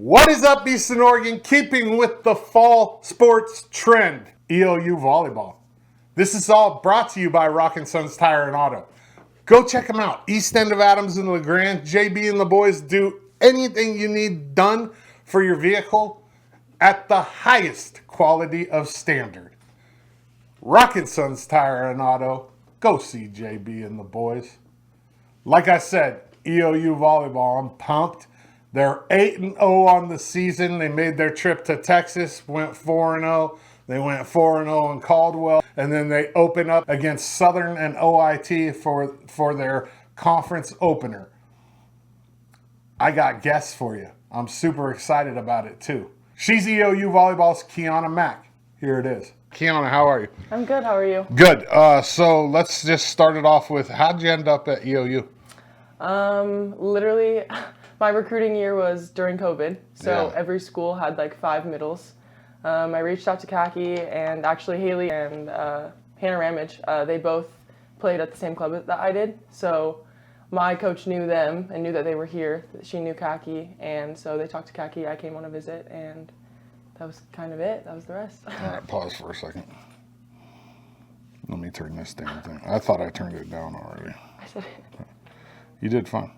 What is up, Eastern Oregon? Keeping with the fall sports trend, EOU volleyball. This is all brought to you by Rockin' Sons Tire and Auto. Go check them out. East End of Adams and LeGrand. JB and the boys do anything you need done for your vehicle at the highest quality of standard. Rockin' Sons Tire and Auto. Go see JB and the boys. Like I said, EOU volleyball, I'm pumped. They're 8-0 on the season. They made their trip to Texas, went 4-0. They went 4-0 in Caldwell, and then they open up against Southern and OIT for their conference opener. I got guests for you. I'm super excited about it too. She's EOU volleyball's Kiauna Mack. Here it is. Kiauna, how are you? I'm good. How are you? Good. So let's just start it off with, how'd you end up at EOU? Literally, my recruiting year was during COVID, so every school had like 5 middles. I reached out to Kaki, and actually Haley and Hannah Ramage, they both played at the same club that I did, so my coach knew them and knew that they were here. She knew Kaki, and so they talked to Kaki. I came on a visit, and that was kind of it. That was the rest. All right, pause for a second. Let me turn this damn thing. I thought I turned it down already. I said it. You did fine.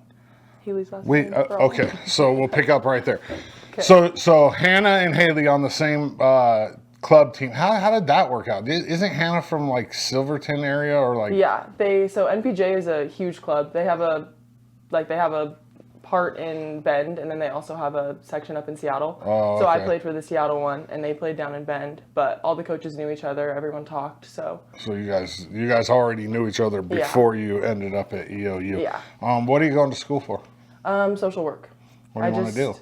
Haley's last Wait, name. okay, so we'll pick up right there. Okay. So Hannah and Haley on the same club team. How did that work out? Isn't Hannah from like Silverton area or like? Yeah, so NPJ is a huge club. They have a part in Bend, and then they also have a section up in Seattle. Oh, so I okay. played for the Seattle one, and they played down in Bend. But all the coaches knew each other. Everyone talked. So you guys already knew each other before you ended up at EOU. Yeah. What are you going to school for? Social work. What do you want to do?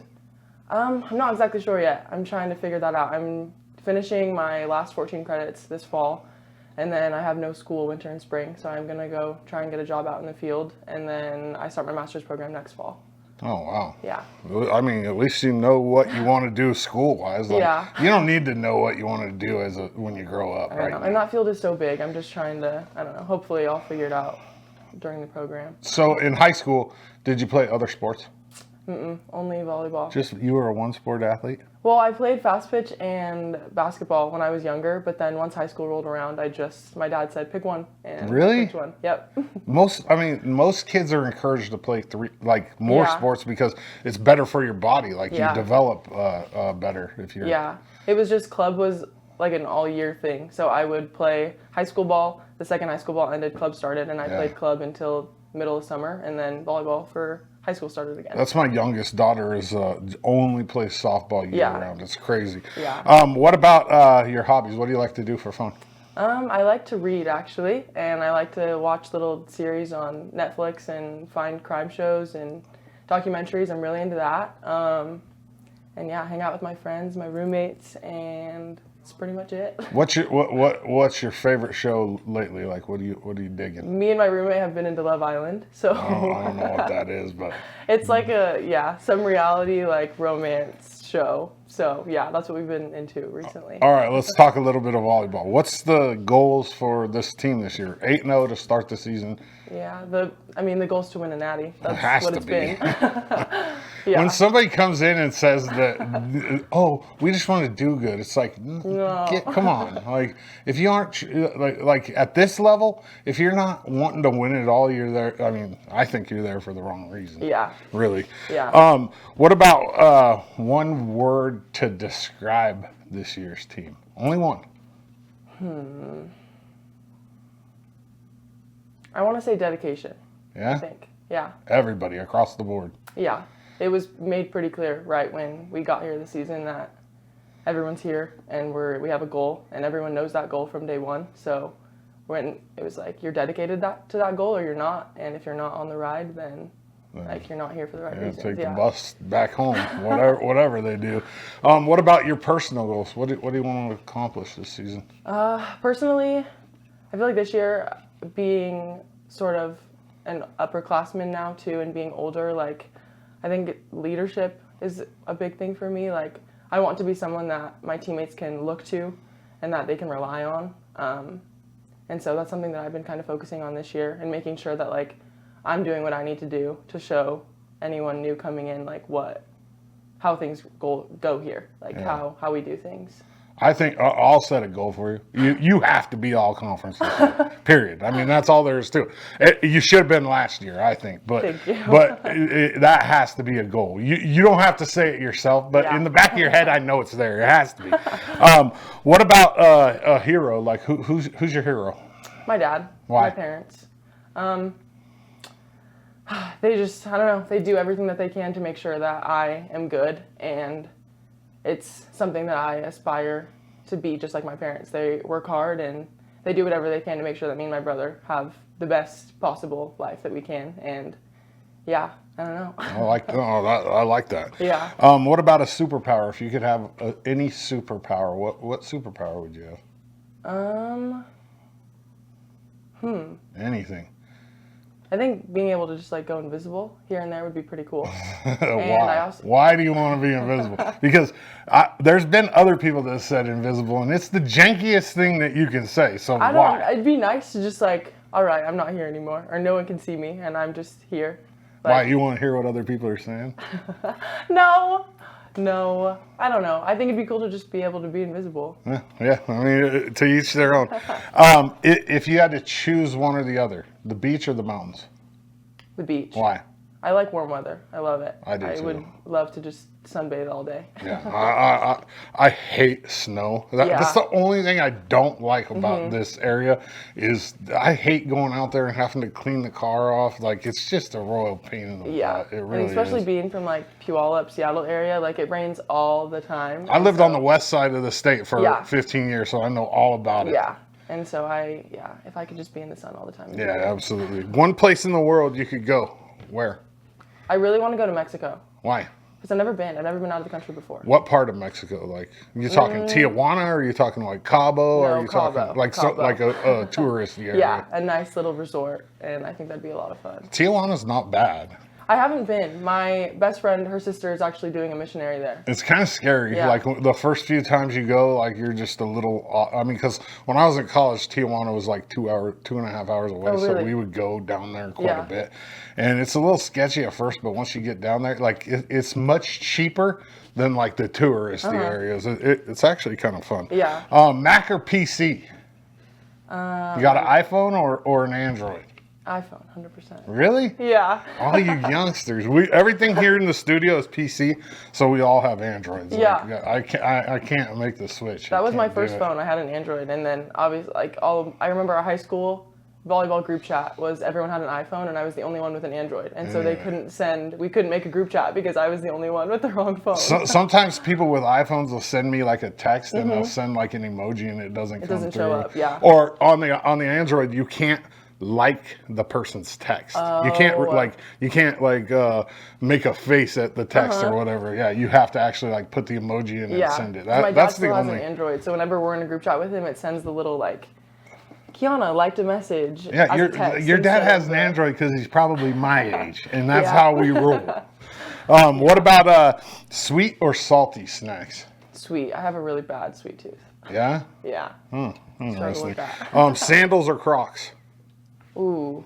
I'm not exactly sure yet. I'm trying to figure that out. I'm finishing my last 14 credits this fall, and then I have no school winter and spring, so I'm gonna go try and get a job out in the field, and then I start my master's program next fall. Oh, wow. Yeah. I mean, at least you know what you want to do school-wise. Like, Yeah. You don't need to know what you want to do when you grow up, right? And that field is so big. I'm just trying to, I don't know, hopefully I'll figure it out during the program. So in high school, did you play other sports? Only volleyball. Just you were a one-sport athlete? Well, I played fast pitch and basketball when I was younger, but then once high school rolled around, my dad said, pick one, and Really? I picked one. Yep. Most kids are encouraged to play more sports because it's better for your body. Like you develop better if you're. Yeah, it was just club was like an all-year thing. So I would play high school ball. The second high school ball ended, club started, and I played club until middle of summer, and then volleyball for high school started again. That's my youngest daughter is only plays softball year round. It's crazy. Yeah. What about your hobbies? What do you like to do for fun? I like to read, actually, and I like to watch little series on Netflix and find crime shows and documentaries. I'm really into that. And yeah, hang out with my friends, my roommates, and that's pretty much it. What's your favorite show lately? Like, what are you digging? Me and my roommate have been into Love Island, so I don't know what that is, but it's like some reality like romance show. So yeah, that's what we've been into recently. All right, let's talk a little bit of volleyball. What's the goals for this team this year? 8-0 to start the season. Yeah, the goal is to win a natty. That's what it's been. Yeah. When somebody comes in and says that, we just want to do good, it's like, come on. Like, if you aren't, like at this level, if you're not wanting to win it all, you're there. I mean, I think you're there for the wrong reason. Yeah. Really. Yeah. What about one word to describe this year's team? Only one. I want to say dedication. Yeah? I think. Yeah. Everybody across the board. Yeah. It was made pretty clear right when we got here this season that everyone's here and we have a goal, and everyone knows that goal from day one. So when it was like, you're dedicated to that goal or you're not, and if you're not on the ride, then like you're not here for the right reasons. Take the bus back home, whatever they do. What about your personal goals? What do you want to accomplish this season? Personally, I feel like this year, being sort of an upperclassman now too, and being older, like I think leadership is a big thing for me. Like I want to be someone that my teammates can look to and that they can rely on. And so that's something that I've been kind of focusing on this year, and making sure that like I'm doing what I need to do to show anyone new coming in like what how things go here, like how we do things. I think I'll set a goal for you. You have to be all conference this year, period. I mean, that's all there is to it. You should have been last year, I think. But Thank you. but that has to be a goal. You don't have to say it yourself, but in the back of your head, I know it's there. It has to be. What about a hero? Like who's your hero? My dad. Why? My parents. They just, I don't know, they do everything that they can to make sure that I am good, and it's something that I aspire to be just like my parents. They work hard and they do whatever they can to make sure that me and my brother have the best possible life that we can, and yeah, I don't know. I like that. Yeah. What about a superpower? If you could have any superpower, what superpower would you have? Anything. I think being able to just like go invisible here and there would be pretty cool. Why? Why do you want to be invisible? Because there's been other people that said invisible, and it's the jankiest thing that you can say. So why? It'd be nice to just like, all right, I'm not here anymore, or no one can see me, and I'm just here. Like, why? You want to hear what other people are saying? No, I don't know. I think it'd be cool to just be able to be invisible. Yeah, I mean, to each their own. If you had to choose one or the other, the beach or the mountains? The beach. Why? I like warm weather. I love it. I do too. I would love to just sunbathe all day. Yeah, I hate snow. That's the only thing I don't like about this area is I hate going out there and having to clean the car off. Like, it's just a royal pain in the butt. It really and especially is. being from like Puyallup, Seattle area, like it rains all the time. I lived on the west side of the state for 15 years, so I know all about it. Yeah. And so if I could just be in the sun all the time. Yeah, absolutely. One place in the world you could go. Where? I really want to go to Mexico. Why? Because I've never been out of the country before. What part of Mexico? Like, you talking Tijuana, or are you talking like Cabo? No, or are you Cabo. talking like Cabo. like a touristy area? Yeah, a nice little resort, and I think that'd be a lot of fun. Tijuana's not bad. I haven't been. My best friend, her sister is actually doing a missionary there. It's kind of scary. Yeah. Like the first few times you go, like you're just a little. I mean, because when I was in college, Tijuana was like 2.5 hours away, really? So we would go down there quite a bit. And it's a little sketchy at first, but once you get down there, like it's much cheaper than like the touristy areas. It's actually kind of fun. Yeah. Mac or PC? You got an iPhone or an Android? iPhone, 100%. Really? Yeah. All you youngsters. Everything here in the studio is PC, so we all have Androids. Yeah. Like, I can't make the switch. That was my first phone. I had an Android, and then obviously, I remember our high school volleyball group chat was everyone had an iPhone, and I was the only one with an Android, and so we couldn't make a group chat because I was the only one with the wrong phone. Sometimes people with iPhones will send me like a text, and they'll send like an emoji, and it doesn't show up. Yeah. Or on the Android, you can't like the person's text. You can't make a face at the text or whatever. Yeah, you have to actually like put the emoji in and send it. My dad still has an Android, so whenever we're in a group chat with him, it sends the little like, Kiauna liked a message. Yeah, your dad has an Android because he's probably my age, and that's how we roll. What about sweet or salty snacks? Sweet. I have a really bad sweet tooth. Yeah? Yeah. Struggle with that. Sandals or Crocs? Ooh.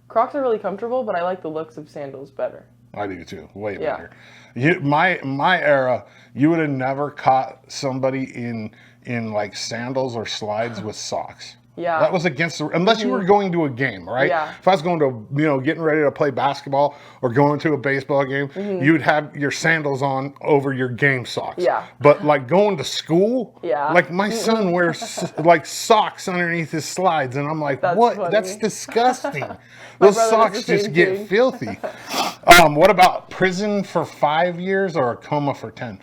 Crocs are really comfortable, but I like the looks of sandals better. I do too. Way better. My era, you would have never caught somebody in like sandals or slides with socks. Yeah. That was against unless you were going to a game, right? Yeah. If I was going to, getting ready to play basketball or going to a baseball game, you'd have your sandals on over your game socks. Yeah. But like going to school, yeah. like my son wears like socks underneath his slides, and I'm like, what? Funny. That's disgusting. Those socks just get filthy. What about prison for 5 years or a coma for 10?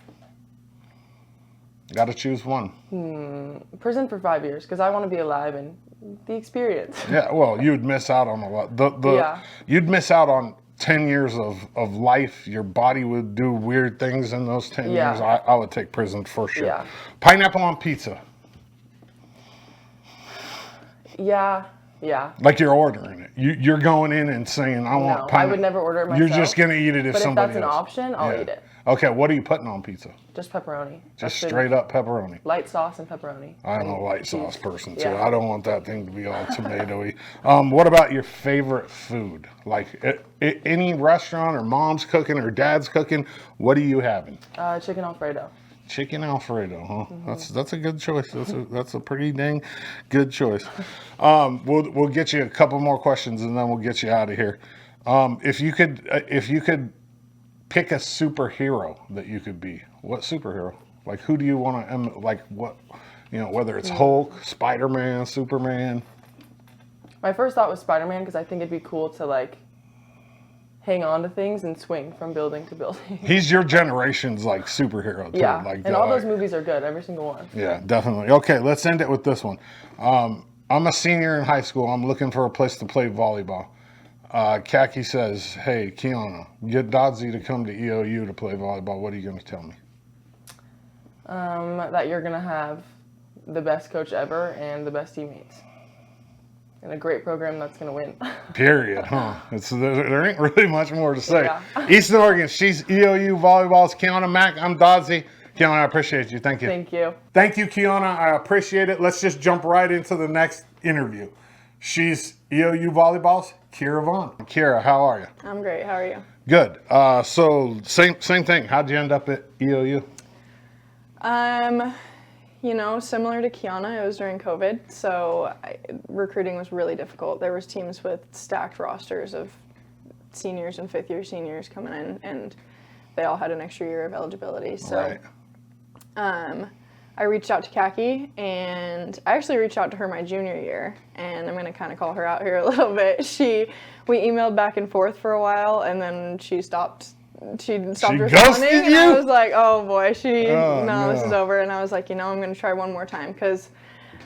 Got to choose one. Prison for 5 years because I want to be alive and the experience. Yeah, well, you'd miss out on a lot. You'd miss out on 10 years of life. Your body would do weird things in those 10 years. I would take prison for sure. Yeah. Pineapple on pizza. Yeah, Yeah. Like you're ordering it. You're going in and saying, I want I would never order it myself. You're just going to eat it if somebody But if that's an option, I'll eat it. Okay, what are you putting on pizza? Just pepperoni. Just straight up pepperoni. Light sauce and pepperoni. I'm a light sauce person, too. Yeah. I don't want that thing to be all tomatoey. What about your favorite food? Like any restaurant or mom's cooking or dad's cooking, what are you having? Chicken Alfredo. Chicken Alfredo, huh? Mm-hmm. That's a good choice. That's a pretty dang good choice. We'll get you a couple more questions and then we'll get you out of here. If you could pick a superhero that you could be, what superhero? Like who do you want to? Like what? Whether it's Hulk, Spider-Man, Superman. My first thought was Spider-Man because I think it'd be cool to like hang on to things and swing from building to building. He's your generation's like superhero too. Yeah, like, and all those movies are good, every single one. Yeah, definitely. Okay, let's end it with this one. I'm a senior in high school. I'm looking for a place to play volleyball. Kaki says, hey, Kiauna, get Dodzy to come to EOU to play volleyball. What are you going to tell me? That you're going to have the best coach ever and the best teammates. And a great program that's going to win. Period, huh? There ain't really much more to say. Yeah. Eastern Oregon, she's EOU Volleyball's Kiauna Mack. I'm Dodzy. Kiauna, I appreciate you. Thank you. Thank you. Thank you, Kiauna. I appreciate it. Let's just jump right into the next interview. She's EOU Volleyball's Kiera Vaughn. Kiera, how are you? I'm great. How are you? Good. So same thing. How'd you end up at EOU? Similar to Kiauna, it was during COVID, so recruiting was really difficult. There was teams with stacked rosters of seniors and fifth-year seniors coming in, and they all had an extra year of eligibility. So, right. I reached out to Kaki, and I actually reached out to her my junior year, and I'm going to kind of call her out here a little bit. We emailed back and forth for a while, and then she stopped responding, and I was like, oh boy, this is over. And I was like, I'm going to try one more time, because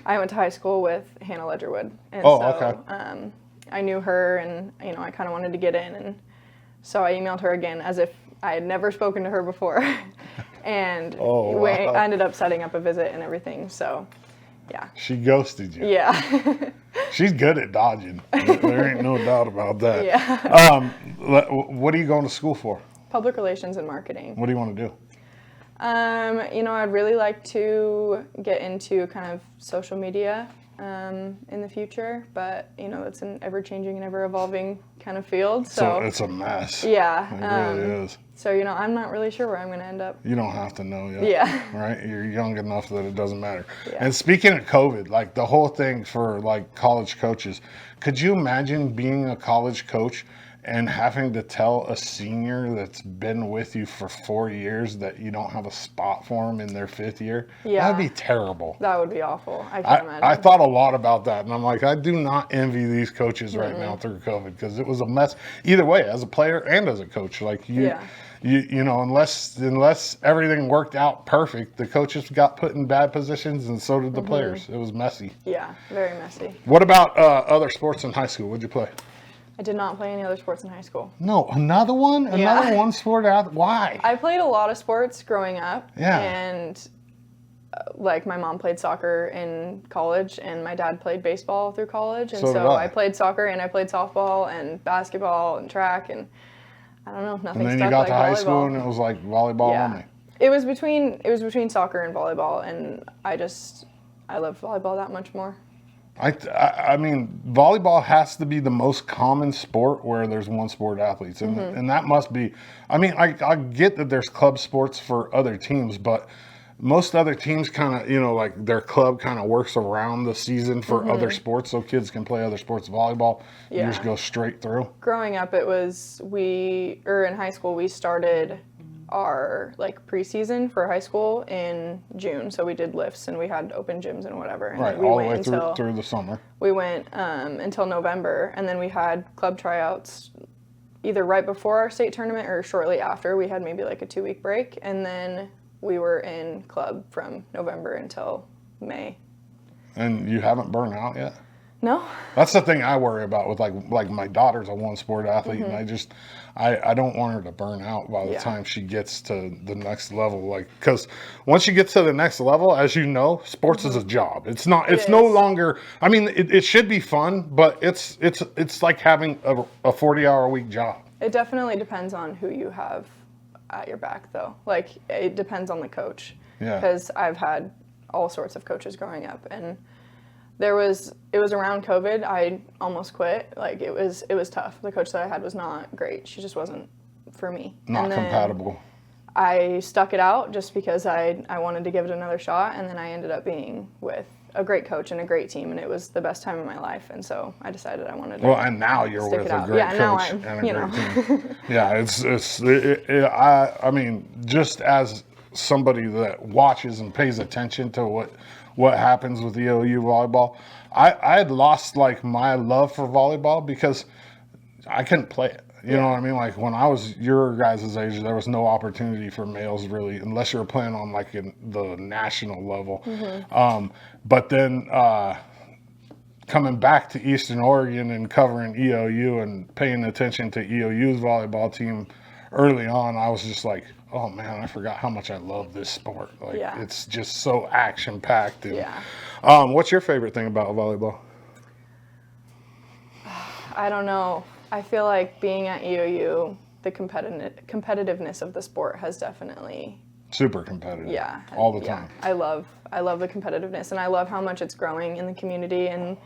I went to high school with Hannah Ledgerwood, and okay. I knew her, and I kind of wanted to get in, and so I emailed her again as if I had never spoken to her before. And we ended up setting up a visit and everything, so yeah. She ghosted you. Yeah. She's good at dodging. There ain't no doubt about that. Yeah. What are you going to school for? Public relations and marketing. What do you want to do? I'd really like to get into kind of social media in the future, but it's an ever-changing and ever-evolving kind of field. So it's a mess. Yeah. It really is. So I'm not really sure where I'm going to end up. You don't have to know yet. Yeah. Right? You're young enough that it doesn't matter. Yeah. And speaking of COVID, like the whole thing for like college coaches, could you imagine being a college coach and having to tell a senior that's been with you for 4 years that you don't have a spot for them in their 5th year? Yeah. That'd be terrible. That would be awful. I can't imagine. I thought a lot about that, and I'm like, I do not envy these coaches right now through COVID, because it was a mess either way, as a player and as a coach. Like unless everything worked out perfect, the coaches got put in bad positions, and so did the players. It was messy. Yeah, very messy. What about other sports in high school? What'd you play? I did not play any other sports in high school. No, another one? Yeah. Another one sport out? Why? I played a lot of sports growing up. Yeah. And like my mom played soccer in college, and my dad played baseball through college. And so I played soccer, and I played softball and basketball and track, and I don't know, nothing. And then stuck you got like to high volleyball. school, and it was like volleyball only. It was between soccer and volleyball, and I love volleyball that much more. I mean, volleyball has to be the most common sport where there's one sport athletes. And that must be, I mean, I get that there's club sports for other teams, but most other teams kind of, like their club kind of works around the season for other sports, so kids can play other sports. Volleyball, you just go straight through. Growing up, in high school, we started our preseason for high school in June, so we did lifts and we had open gyms and whatever. And right, we all the way through the summer. We went until November, and then we had club tryouts either right before our state tournament or shortly after. We had maybe like a 2-week break, and then we were in club from November until May. And you haven't burned out yet? No. That's the thing I worry about with like my daughter's a one sport athlete, and I don't want her to burn out by the time she gets to the next level. Like, because once you get to the next level, as you know, sports is a job. It's not. It's no longer. I mean, it should be fun, but it's like having a 40-hour-a-week job. It definitely depends on who you have at your back, though. Like, it depends on the coach. Yeah. Because I've had all sorts of coaches growing up, and it was around COVID. I almost quit. Like, it was tough. The coach that I had was not great. She just wasn't for me. Not compatible. I stuck it out just because I wanted to give it another shot, and then I ended up being with a great coach and a great team, and it was the best time of my life. And so I decided I wanted to. Well, and now you're with a great coach and a great team. Yeah, I mean, just as somebody that watches and pays attention to what happens with EOU volleyball, I had lost like my love for volleyball because I couldn't play it. You know what I mean? Like, when I was your guys' age, there was no opportunity for males really, unless you were playing on like the national level. But then coming back to Eastern Oregon and covering EOU and paying attention to EOU's volleyball team early on, I was just like, oh man, I forgot how much I love this sport. Like, it's just so action packed. What's your favorite thing about volleyball? I don't know. I feel like being at EOU, the competitiveness of the sport has definitely super competitive. Yeah, all the time. I love the competitiveness, and I love how much it's growing in the community, and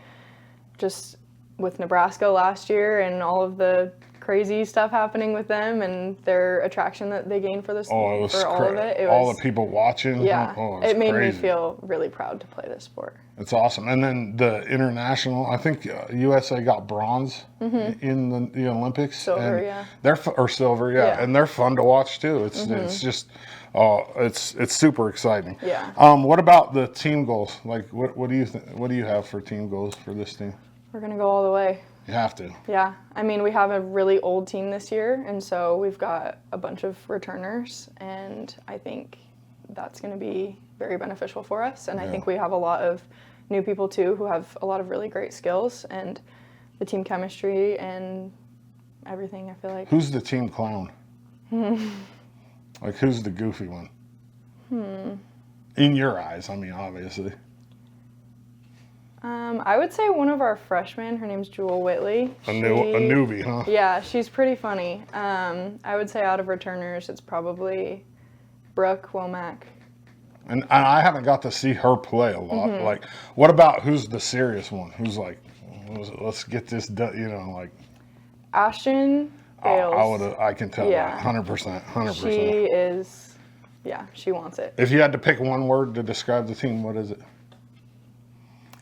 just with Nebraska last year and all of the crazy stuff happening with them and their attraction that they gained for this all of it. All the people watching. Yeah, it made crazy. me feel really proud to play this sport. It's awesome. And then the international, I think USA got bronze in the Olympics. Silver, Or silver, and they're fun to watch too. It's just, it's super exciting. Yeah. What about the team goals? Like, what do you what do you have for team goals for this team? We're gonna go all the way. You have to. Yeah, I mean, we have a really old team this year, and so we've got a bunch of returners, and I think that's going to be very beneficial for us. And I think we have a lot of new people too who have a lot of really great skills, and the team chemistry and everything, I feel like. Who's the team clown? Like, who's the goofy one? In your eyes, I mean, obviously. I would say one of our freshmen, her name's Jewel Whitley. A newbie, huh? Yeah, she's pretty funny. I would say out of returners, it's probably Brooke Womack. And I haven't got to see her play a lot. Like, what about who's the serious one? Who's like, let's get this done, you know, like. Ashton Bales. I can tell that, 100%. She is, she wants it. If you had to pick one word to describe the team, what is it?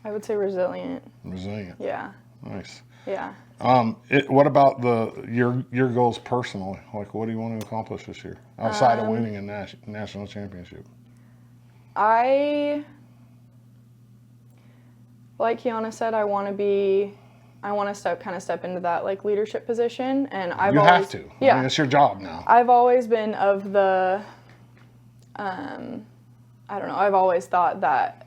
I would say resilient. Resilient. Yeah. Nice. Yeah. What about your goals personally? Like, what do you want to accomplish this year outside of winning a national championship? Like Kiauna said, I want to step into that like leadership position, and You have to. Yeah. I mean, it's your job now. I've always been of the, I don't know. I've always thought that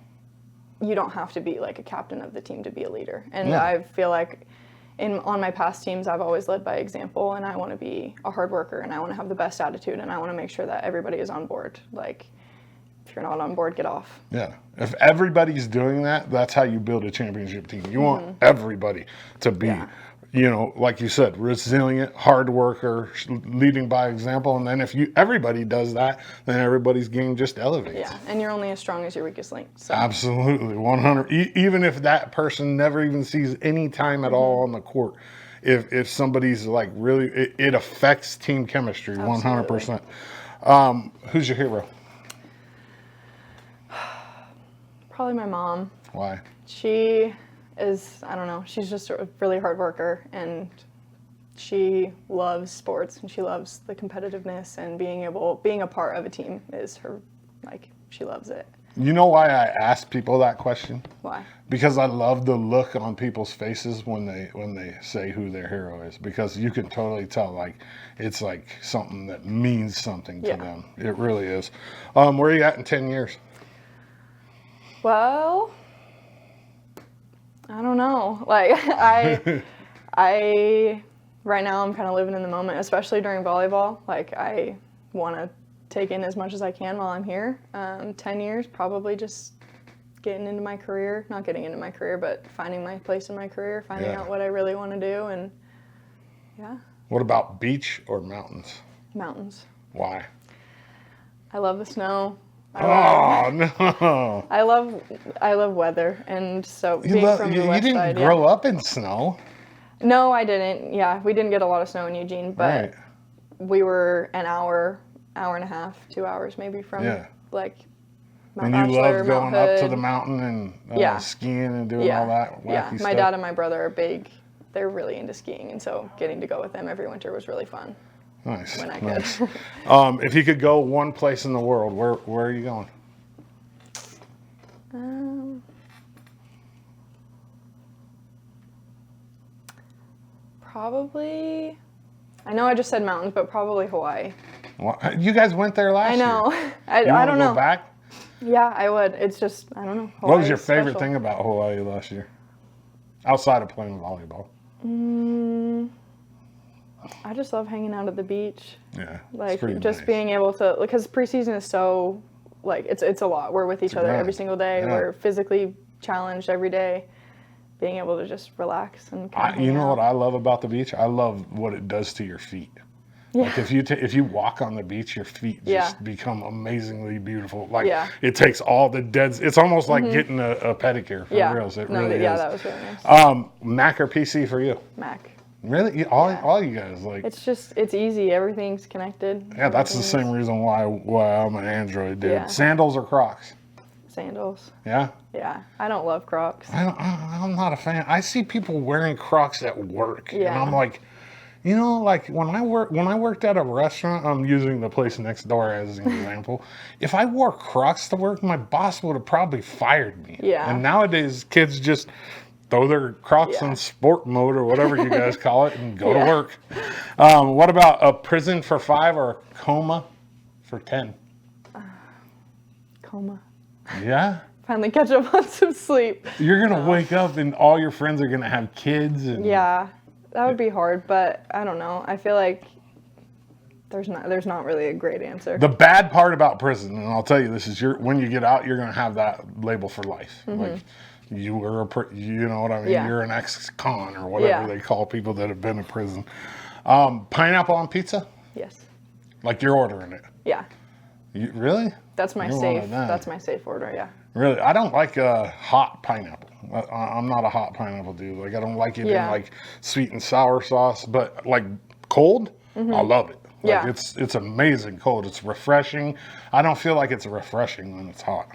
you don't have to be like a captain of the team to be a leader. And I feel like on my past teams, I've always led by example, and I want to be a hard worker, and I want to have the best attitude, and I want to make sure that everybody is on board. Like, if you're not on board, get off. Yeah. If everybody's doing that, that's how you build a championship team. You want everybody to be, you know, like you said, resilient, hard worker, leading by example. And then if everybody does that, then everybody's game just elevates. Yeah, and you're only as strong as your weakest link. So. Absolutely, 100. Even if that person never even sees any time at all on the court, if somebody's like really, it affects team chemistry 100%. Who's your hero? Probably my mom. Why? She is, I don't know, she's just a really hard worker, and she loves sports, and she loves the competitiveness, and being a part of a team is her, like, she loves it. You know why I ask people that question? Why? Because I love the look on people's faces when they say who their hero is, because you can totally tell, like, it's like something that means something to them. It really is. Where are you at in 10 years? Well, I don't know. Like, I right now I'm kind of living in the moment, especially during volleyball. Like, I want to take in as much as I can while I'm here. 10 years, probably just getting into my career, not getting into my career, but finding my place in my career, finding out what I really want to do, and yeah. What about beach or mountains? Mountains. Why? I love the snow. No. I love weather, and so You being from the you west didn't side. grow up in snow. No, I didn't. Yeah, we didn't get a lot of snow in Eugene, but Right. we were an hour and a half, 2 hours maybe from like Mount And you Bachelor, loved Mount going up to Hood. the mountain and skiing and doing all that wacky Yeah, stuff. my dad and my brother are big. They're really into skiing, and so getting to go with them every winter was really fun. Nice. When I Nice. could. If you could go one place in the world, where are you going? Probably. I know I just said mountains, but probably Hawaii. Well, you guys went there last year. I know. You I wanna don't go know. back? Yeah, I would. It's just I don't know. What was your Hawaii's favorite special. thing about Hawaii last year? Outside of playing volleyball. I just love hanging out at the beach. Yeah. Like it's pretty just nice. being able to, because preseason is so, like it's a lot. We're with each other grind. every single day. Yeah. We're physically challenged every day. Being able to just relax and kind of You know what I love about the beach? I love what it does to your feet. Yeah. Like if you walk on the beach, your feet just become amazingly beautiful. Like it takes all the dead. It's almost like getting a pedicure for reals. It really is. That was really nice. Mac or PC for you? Mac. Really? All you guys like? It's easy. Everything's connected. Yeah, that's the same reason why I'm an Android dude. Yeah. Sandals or Crocs? Sandals. Yeah. Yeah, I don't love Crocs. I'm not a fan. I see people wearing Crocs at work, and Yeah. I'm like, you know, like when I worked at a restaurant, I'm using the place next door as an example. If I wore Crocs to work, my boss would have probably fired me. Yeah. And nowadays, kids just throw their Crocs in sport mode or whatever you guys call it and go to work. What about a prison for 5 or a coma for 10? Coma. Yeah. Finally catch up on some sleep. You're gonna wake up and all your friends are gonna have kids. And Yeah, that would be hard, but I don't know. I feel like there's not really a great answer. The bad part about prison, and I'll tell you this, is when you get out, you're gonna have that label for life. Like you were you know what I mean? Yeah. You're an ex-con or whatever they call people that have been in prison. Pineapple on pizza? Yes. Like you're ordering it? Yeah. Really? That's my You're one safe. of them. That's my safe order. Yeah. Really, I don't like hot pineapple. I'm not a hot pineapple dude. Like I don't like it in like sweet and sour sauce, but like cold, I love it. Like it's amazing cold. It's refreshing. I don't feel like it's refreshing when it's hot.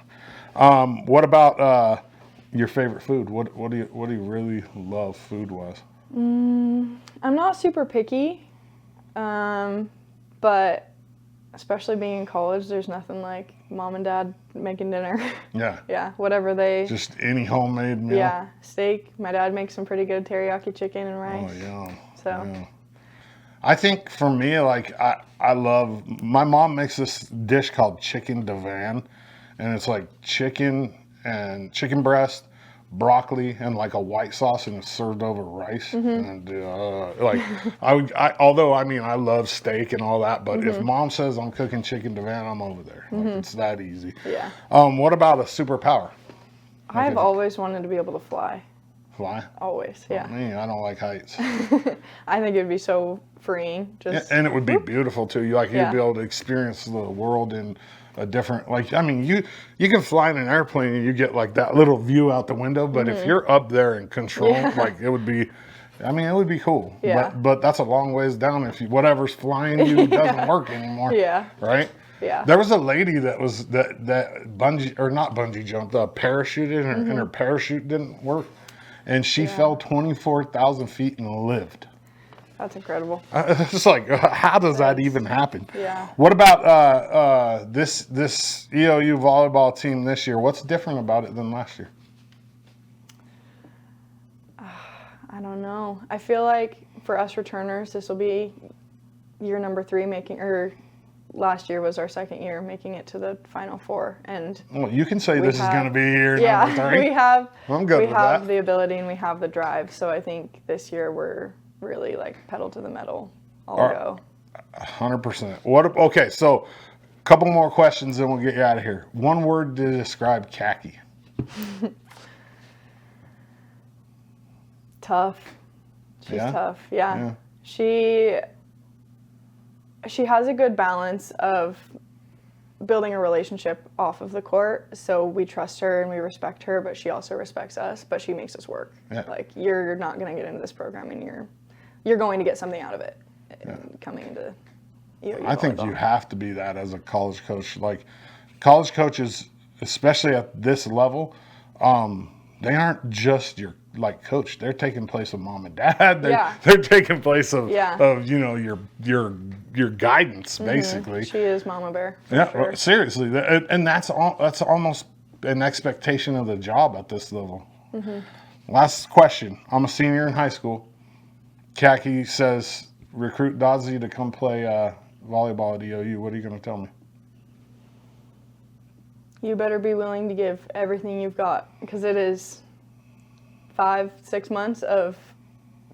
What about your favorite food? What do you really love food wise? I'm not super picky, but especially being in college, there's nothing like mom and dad making dinner. Yeah. Yeah, whatever they. Just any homemade meal. Yeah, steak. My dad makes some pretty good teriyaki chicken and rice. Oh yeah. So. Yeah. I think for me, like I love. My mom makes this dish called chicken divan, and it's like chicken and chicken breast, broccoli, and like a white sauce, and it's served over rice. And like although I mean I love steak and all that, but if mom says I'm cooking chicken divan, I'm over there. Like it's that easy. Yeah. What about a superpower? I've always wanted to be able to fly. Fly? Always, yeah. Me, I don't like heights. I think it'd be so freeing. Just And it would be beautiful too. You'd be able to experience the world in a different, like, I mean, you can fly in an airplane and you get like that little view out the window, but if you're up there in control, like it would be cool. Yeah. But that's a long ways down if whatever's flying you doesn't work anymore. Yeah. Right? Yeah. There was a lady that was that bungee, or not bungee jumped, parachuted and her parachute didn't work. And she fell 24,000 feet and lived. That's incredible. It's like, how does that even happen? Yeah. What about this EOU volleyball team this year? What's different about it than last year? I don't know. I feel like for us returners, this will be year number 3 making, or last year was our second year making it to the Final Four, and Well, you can say this is going to be year yeah, number 3. we have I'm good we with have that. the ability and we have the drive. So I think this year we're really like pedal to the metal, all go. 100%. Okay, so a couple more questions, then we'll get you out of here. One word to describe khaki. Tough. She's Yeah? tough. Yeah. She has a good balance of building a relationship off of the court. So we trust her and we respect her, but she also respects us, but she makes us work. Yeah. Like, you're not going to get into this program and you're going to get something out of it coming into EOU I think volleyball. you have to be that as a college coach. Like, college coaches, especially at this level, they aren't just your coach. They're taking place of mom and dad. They're taking place of you know, your guidance, basically. She is Mama Bear. Yeah, Sure. seriously, and that's almost an expectation of the job at this level. Last question. I'm a senior in high school. Khaki says recruit Dodzy to come play volleyball at EOU. What are you going to tell me? You better be willing to give everything you've got, because it is 5-6 months of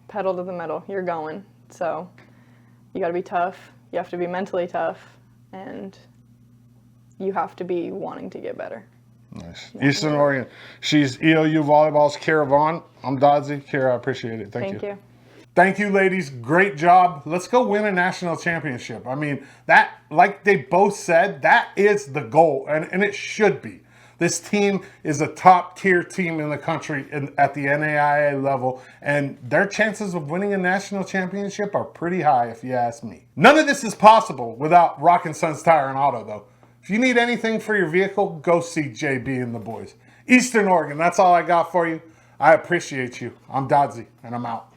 pedal to the metal. You're going. So you got to be tough. You have to be mentally tough, and you have to be wanting to get better. Nice. Eastern Oregon. She's EOU Volleyball's Kiera Vaughn. I'm Dodzy. Kiera, I appreciate it. Thank you. Thank you, ladies. Great job. Let's go win a national championship. I mean, that, like they both said, that is the goal, and it should be. This team is a top-tier team in the country at the NAIA level, and their chances of winning a national championship are pretty high, if you ask me. None of this is possible without Rockin' Sons Tire and Auto, though. If you need anything for your vehicle, go see JB and the boys. Eastern Oregon, that's all I got for you. I appreciate you. I'm Dodzy, and I'm out.